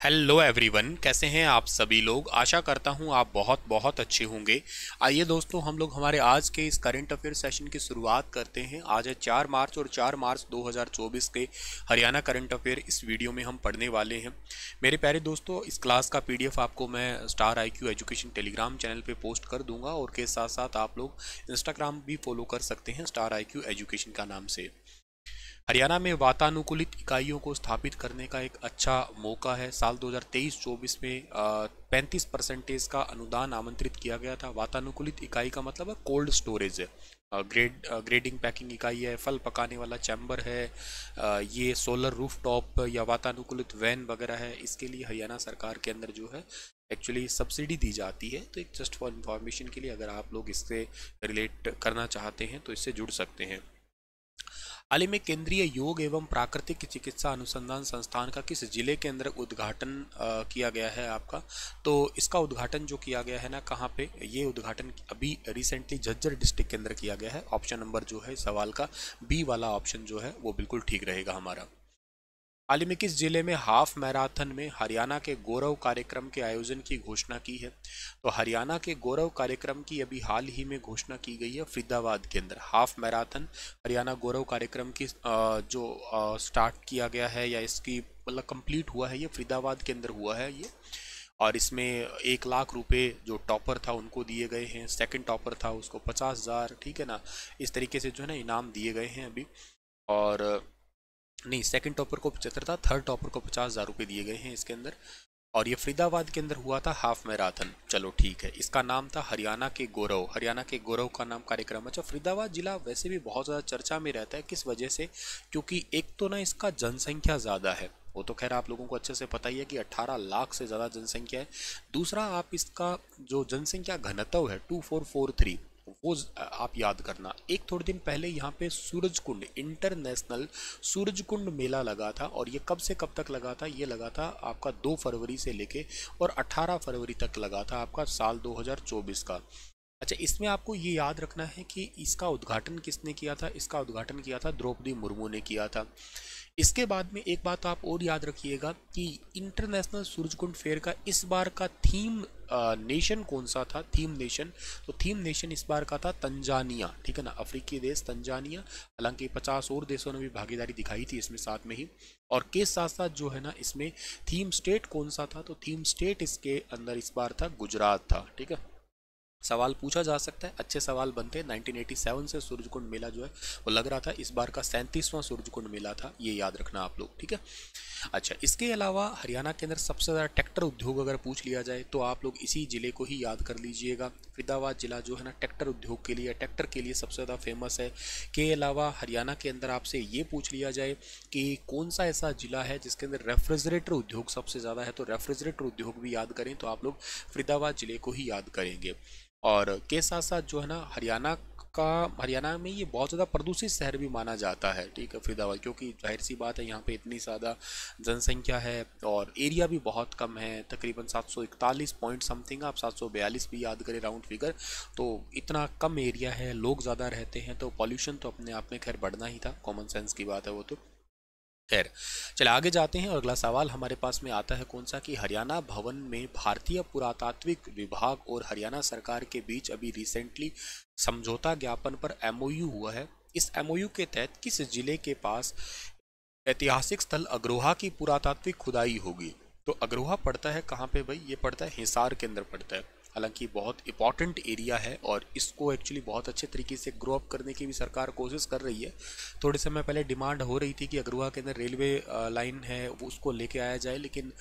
Hello everyone, कैसे हैं आप सभी लोग। आशा करता हूं आप बहुत बहुत अच्छे होंगे। आइए दोस्तों, हम लोग हमारे आज के इस करंट अफेयर सेशन की शुरुआत करते हैं। आज है 4 मार्च और 4 मार्च 2024 के हरियाणा करंट अफेयर इस वीडियो में हम पढ़ने वाले हैं। मेरे प्यारे दोस्तों, इस क्लास का पीडीएफ आपको मैं star IQ education Telegram channel पे पोस्ट कर दूंगा और के साथ साथ आप लोग इंस्टाग्राम भी फॉलो कर सकते हैं स्टार IQ एजुकेशन का नाम से। हरियाणा में वातानुकूलित इकाइयों को स्थापित करने का एक अच्छा मौका है। साल 2023-24 में 35% का अनुदान आमंत्रित किया गया था। वातानुकूलित इकाई का मतलब है कोल्ड स्टोरेज है, ग्रेडिंग पैकिंग इकाई है, फल पकाने वाला चैम्बर है, ये सोलर रूफटॉप या वातानुकूलित वैन वगैरह है। इसके लिए हरियाणा सरकार के अंदर जो है एक्चुअली सब्सिडी दी जाती है। तो एक जस्ट फॉर इंफॉर्मेशन के लिए, अगर आप लोग इससे रिलेट करना चाहते हैं तो इससे जुड़ सकते हैं। हाल ही में केंद्रीय योग एवं प्राकृतिक चिकित्सा अनुसंधान संस्थान का किस जिले के अंदर उद्घाटन किया गया है आपका। तो इसका उद्घाटन जो किया गया है ना, कहाँ पे, ये उद्घाटन अभी रिसेंटली झज्जर डिस्ट्रिक्ट के अंदर किया गया है। ऑप्शन नंबर जो है सवाल का बी वाला ऑप्शन जो है वो बिल्कुल ठीक रहेगा हमारा। हाल ही में किस जिले में हाफ मैराथन में हरियाणा के गौरव कार्यक्रम के आयोजन की घोषणा की है। तो हरियाणा के गौरव कार्यक्रम की अभी हाल ही में घोषणा की गई है फरीदाबाद के अंदर। हाफ मैराथन हरियाणा गौरव कार्यक्रम की जो स्टार्ट किया गया है या इसकी मतलब कंप्लीट हुआ है, ये फरीदाबाद के अंदर हुआ है ये। और इसमें 1 लाख रुपए जो टॉपर था उनको दिए गए हैं। सेकंड टॉपर था उसको 50,000, ठीक है ना। इस तरीके से जो है ना इनाम दिए गए हैं अभी। और नहीं, सेकंड टॉपर को 75 था, थर्ड टॉपर को 50,000 रुपये दिए गए हैं इसके अंदर। और ये फरीदाबाद के अंदर हुआ था हाफ मैराथन। चलो ठीक है, इसका नाम था हरियाणा के गौरव। हरियाणा के गौरव का नाम कार्यक्रम। अच्छा, फरीदाबाद जिला वैसे भी बहुत ज़्यादा चर्चा में रहता है, किस वजह से? क्योंकि एक तो ना इसका जनसंख्या ज़्यादा है, वो तो खैर आप लोगों को अच्छे से पता ही है कि 18 लाख से ज़्यादा जनसंख्या है। दूसरा, आप इसका जो जनसंख्या घनत्व है 2443, वो आप याद करना। एक थोड़े दिन पहले यहाँ पे सूरजकुंड इंटरनेशनल सूरजकुंड मेला लगा था। और ये कब से कब तक लगा था? ये लगा था आपका 2 फरवरी से लेके और 18 फरवरी तक लगा था आपका साल 2024 का। अच्छा, इसमें आपको ये याद रखना है कि इसका उद्घाटन किसने किया था। इसका उद्घाटन किया था द्रौपदी मुर्मू ने किया था। इसके बाद में एक बात आप और याद रखिएगा कि इंटरनेशनल सूरजकुंड फेयर का इस बार का थीम नेशन कौन सा था? थीम नेशन, तो थीम नेशन इस बार का था तंजानिया, ठीक है ना, अफ्रीकी देश तंजानिया। हालांकि 50 और देशों ने भी भागीदारी दिखाई थी इसमें साथ में ही। और के साथ साथ जो है ना इसमें थीम स्टेट कौन सा था? तो थीम स्टेट इसके अंदर इस बार था गुजरात था, ठीक है। सवाल पूछा जा सकता है, अच्छे सवाल बनते हैं। 1987 से सूरजकुंड मेला जो है वो लग रहा था। इस बार का 37वां सूरजकुंड मेला था, ये याद रखना आप लोग, ठीक है। अच्छा, इसके अलावा हरियाणा के अंदर सबसे ज़्यादा ट्रैक्टर उद्योग अगर पूछ लिया जाए तो आप लोग इसी जिले को ही याद कर लीजिएगा। फरीदाबाद जिला जो है ना ट्रैक्टर उद्योग के लिए, ट्रैक्टर के लिए सबसे ज़्यादा फेमस है। के अलावा हरियाणा के अंदर आपसे ये पूछ लिया जाए कि कौन सा ऐसा जिला है जिसके अंदर रेफ्रिजरेटर उद्योग सबसे ज़्यादा है, तो रेफ्रिजरेटर उद्योग भी याद करें तो आप लोग फरीदाबाद जिले को ही याद करेंगे। और के साथ साथ जो है ना हरियाणा में ये बहुत ज़्यादा प्रदूषित शहर भी माना जाता है, ठीक है, फरीदाबाद। क्योंकि जाहिर सी बात है, यहाँ पे इतनी ज़्यादा जनसंख्या है और एरिया भी बहुत कम है, तकरीबन 741 पॉइंट समथिंग, आप 742 भी याद करें राउंड फिगर। तो इतना कम एरिया है, लोग ज़्यादा रहते हैं, तो पॉल्यूशन तो अपने आप में खैर बढ़ना ही था, कॉमन सेंस की बात है वो तो। खैर, चले आगे जाते हैं और अगला सवाल हमारे पास में आता है कौन सा, कि हरियाणा भवन में भारतीय पुरातात्विक विभाग और हरियाणा सरकार के बीच अभी रिसेंटली समझौता ज्ञापन पर MOU हुआ है। इस MOU के तहत किस जिले के पास ऐतिहासिक स्थल अग्रोहा की पुरातात्विक खुदाई होगी। तो अग्रोहा पड़ता है कहाँ पे भाई? ये पड़ता है हिसार के अंदर पड़ता है। हालांकि बहुत इंपॉर्टेंट एरिया है और इसको एक्चुअली बहुत अच्छे तरीके से ग्रो अप करने की भी सरकार कोशिश कर रही है। थोड़े समय पहले डिमांड हो रही थी कि अग्रोहा के अंदर रेलवे लाइन है वो उसको लेके आया जाए, लेकिन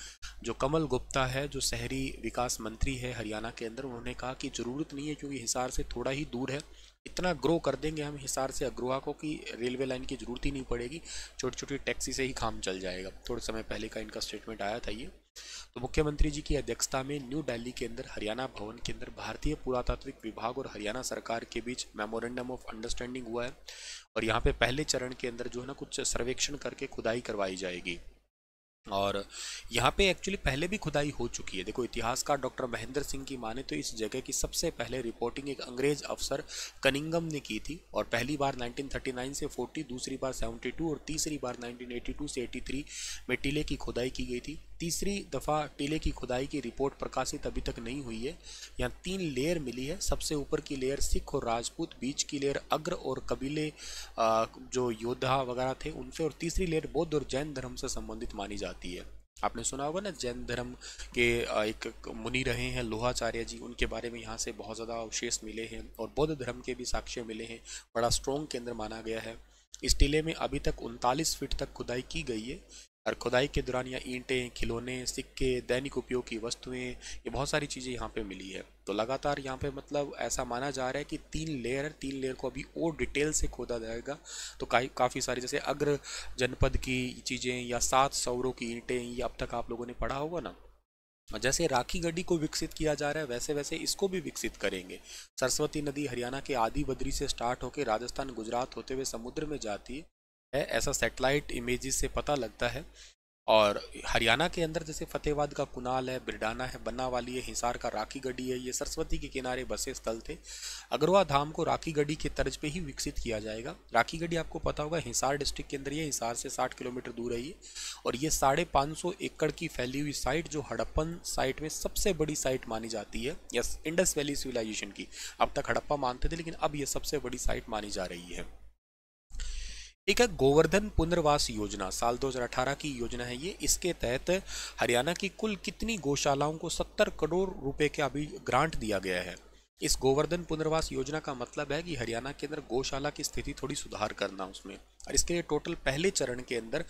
जो कमल गुप्ता है, जो शहरी विकास मंत्री है हरियाणा के अंदर, उन्होंने कहा कि ज़रूरत नहीं है क्योंकि हिसार से थोड़ा ही दूर है। इतना ग्रो कर देंगे हम हिसार से अग्रोहा को कि रेलवे लाइन की ज़रूरत ही नहीं पड़ेगी, छोटी छोटी टैक्सी से ही काम चल जाएगा। थोड़े समय पहले का इनका स्टेटमेंट आया था ये। तो मुख्यमंत्री जी की अध्यक्षता में न्यू दिल्ली के अंदर हरियाणा भवन के अंदर भारतीय पुरातात्विक विभाग और हरियाणा सरकार के बीच मेमोरेंडम ऑफ अंडरस्टैंडिंग हुआ है। और यहाँ पे पहले चरण के अंदर जो है ना कुछ सर्वेक्षण करके खुदाई करवाई जाएगी। और यहाँ पे एक्चुअली पहले भी खुदाई हो चुकी है। देखो, इतिहासकार डॉक्टर महेंद्र सिंह की माने तो इस जगह की सबसे पहले रिपोर्टिंग एक अंग्रेज अफसर कनिंगम ने की थी। और पहली बार 1939 से 40, दूसरी बार 72 और तीसरी बार 1982 से 83 में टीले की खुदाई की गई थी। तीसरी दफ़ा टीले की खुदाई की रिपोर्ट प्रकाशित अभी तक नहीं हुई है। यहाँ 3 लेयर मिली है। सबसे ऊपर की लेयर सिख और राजपूत, बीच की लेयर अग्र और कबीले जो योद्धा वगैरह थे उनसे, और तीसरी लेयर बौद्ध और जैन धर्म से संबंधित मानी जाती है। आपने सुना होगा ना, जैन धर्म के एक मुनि रहे हैं लोहाचार्य जी, उनके बारे में यहाँ से बहुत ज़्यादा अवशेष मिले हैं, और बौद्ध धर्म के भी साक्ष्य मिले हैं। बड़ा स्ट्रॉन्ग केंद्र माना गया है। इस टीले में अभी तक 39 फीट तक खुदाई की गई है, और खुदाई के दौरान यहाँ ईंटें, खिलौने, सिक्के, दैनिक उपयोग की वस्तुएं, ये बहुत सारी चीज़ें यहाँ पे मिली है। तो लगातार यहाँ पे मतलब ऐसा माना जा रहा है कि 3 लेयर है, 3 लेयर को अभी और डिटेल से खोदा जाएगा। तो काफ़ी सारी जैसे अग्र जनपद की चीज़ें या 7 सौरों की ईंटें, ये अब तक आप लोगों ने पढ़ा होगा ना। जैसे राखी गढ़ी को विकसित किया जा रहा है, वैसे वैसे इसको भी विकसित करेंगे। सरस्वती नदी हरियाणा के आदि बद्री से स्टार्ट होकर राजस्थान गुजरात होते हुए समुद्र में जाती है, ऐसा सैटेलाइट इमेजेस से पता लगता है। और हरियाणा के अंदर जैसे फतेहाबाद का कुनाल है, बिरडाना है, बनावाली है, हिसार का राखी गढ़ी है, ये सरस्वती के किनारे बसे स्थल थे। अगरवा धाम को राखी गढ़ी के तर्ज पे ही विकसित किया जाएगा। राखी गढ़ी आपको पता होगा हिसार डिस्ट्रिक्ट के अंदर, ये हिसार से 60 किलोमीटर दूर है ये, और ये 550 एकड़ की फैली हुई साइट, जो हड़प्पन साइट में सबसे बड़ी साइट मानी जाती है, यस, इंडस वैली सिविलाइजेशन की। अब तक हड़प्पा मानते थे, लेकिन अब ये सबसे बड़ी साइट मानी जा रही है। एक है गोवर्धन पुनर्वास योजना, साल 2018 की योजना है ये। इसके तहत हरियाणा की कुल कितनी गौशालाओं को 70 करोड़ रुपए के अभी ग्रांट दिया गया है। इस गोवर्धन पुनर्वास योजना का मतलब है कि हरियाणा के अंदर गौशाला की स्थिति थोड़ी सुधार करना उसमें, और इसके लिए टोटल पहले चरण के अंदर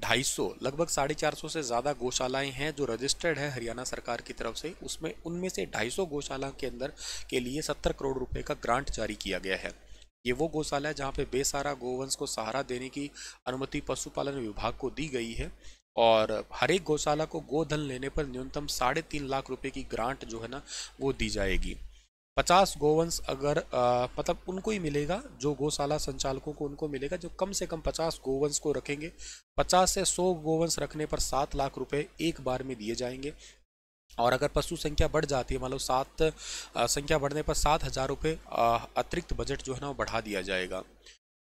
250 लगभग 450 से ज़्यादा गौशालाएं हैं जो रजिस्टर्ड है हरियाणा सरकार की तरफ से। उसमें उनमें से 250 गौशाला के अंदर के लिए 70 करोड़ रुपए का ग्रांट जारी किया गया है। ये वो गौशाला है जहाँ पे बेसहारा गोवंश को सहारा देने की अनुमति पशुपालन विभाग को दी गई है, और हर एक गौशाला को गोधन लेने पर न्यूनतम 3.5 लाख रुपए की ग्रांट जो है ना वो दी जाएगी। 50 गोवंश अगर मतलब उनको ही मिलेगा, जो गौशाला संचालकों को उनको मिलेगा जो कम से कम 50 गोवंश को रखेंगे। 50 से 100 गोवंश रखने पर 7 लाख रुपए एक बार में दिए जाएंगे, और अगर पशु संख्या बढ़ जाती है, मान लो 7 संख्या बढ़ने पर 7,000 रुपये अतिरिक्त बजट जो है ना वो बढ़ा दिया जाएगा।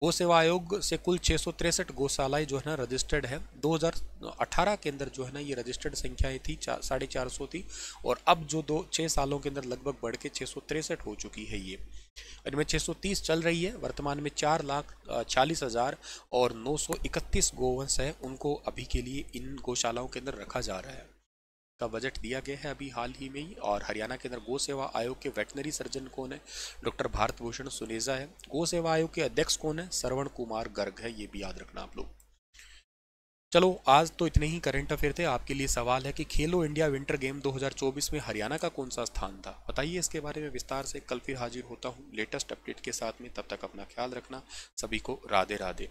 गौ सेवा आयोग से कुल 663 गौशालाएं जो है ना रजिस्टर्ड है। 2018 के अंदर जो है ना ये रजिस्टर्ड संख्याएं थी 450 थी, और अब जो 6 सालों के अंदर लगभग बढ़ के 663 हो चुकी है ये। इनमें 630 चल रही है वर्तमान में। 4,40,000 और 931 गोवंश है, उनको अभी के लिए इन गौशालाओं के अंदर रखा जा रहा है। का बजट दिया गया है अभी हाल ही में ही। और हरियाणा के अंदर गौ सेवा आयोग के वेटनरी सर्जन कौन है? डॉक्टर भारत भूषण सुनेजा है। गौ सेवा आयोग के अध्यक्ष कौन है? श्रवण कुमार गर्ग है, ये भी याद रखना आप लोग। चलो आज तो इतने ही करंट अफेयर थे। आपके लिए सवाल है कि खेलो इंडिया विंटर गेम 2024 में हरियाणा का कौन सा स्थान था? बताइए इसके बारे में विस्तार से। कल फिर हाजिर होता हूँ लेटेस्ट अपडेट के साथ में, तब तक अपना ख्याल रखना। सभी को राधे राधे।